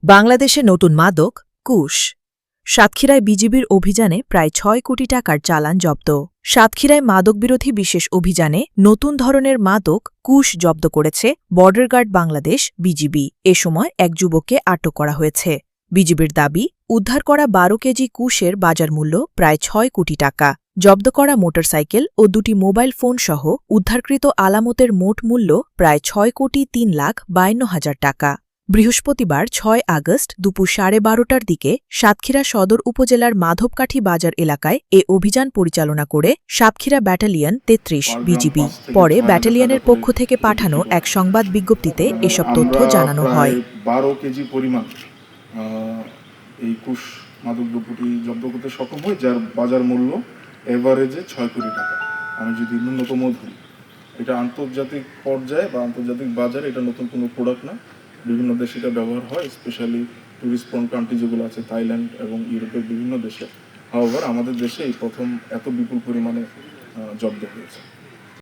বাংলাদেশে নতুন মাদক কুশ। সাতক্ষীরায় বিজিবির অভিযানে প্রায় ৬ কোটি টাকার চালান জব্দ। সাতক্ষীরায় মাদকবিরোধী বিশেষ অভিযানে নতুন ধরনের মাদক কুশ জব্দ করেছে বর্ডার গার্ড বাংলাদেশ বিজিবি। এ সময় এক যুবককে আটক করা হয়েছে। বিজিবির দাবি, উদ্ধার করা ১২ কেজি কুশের বাজার মূল্য প্রায় ৬ কোটি টাকা। জব্দ করা মোটরসাইকেল ও দুটি মোবাইল ফোনসহ উদ্ধারকৃত আলামতের মোট মূল্য প্রায় ৬,৩,৫২,০০০ টাকা। বৃহস্পতিবার ৬ আগস্ট দুপুর ১২:৩০টার দিকে সাতক্ষীরা সদর উপজেলার মাধবকাঠি বাজার এলাকায় এ অভিযান পরিচালনা করে সাতক্ষীরা ব্যাটালিয়ন ৩৩ বিজিবি। পরে ব্যাটালিয়নের পক্ষ থেকে পাঠানো এক সংবাদ বিজ্ঞপ্তিতে এসব তথ্য জানানো হয়। ১২ কেজি পরিমাণ এই কুশ মাদকদ্রব্যটি জব্দ করতে সক্ষম হয়, যার বাজার মূল্য এভারেজে ৬ কোটি টাকা। আমি যদি ন্যূনতম ধরি, এটা আন্তর্জাতিক পর্যায়ে বা আন্তর্জাতিক বাজারে এটা নতুন কোনো প্রোডাক্ট না। বিভিন্ন দেশে এটা ব্যবহার হয়, স্পেশালি টুরিস্ট প্রন কান্ট্রি যেগুলো আছে, থাইল্যান্ড এবং ইউরোপের বিভিন্ন দেশে। হাওয়ার আমাদের দেশে এই প্রথম এত বিপুল পরিমাণে জব্দ হয়েছে।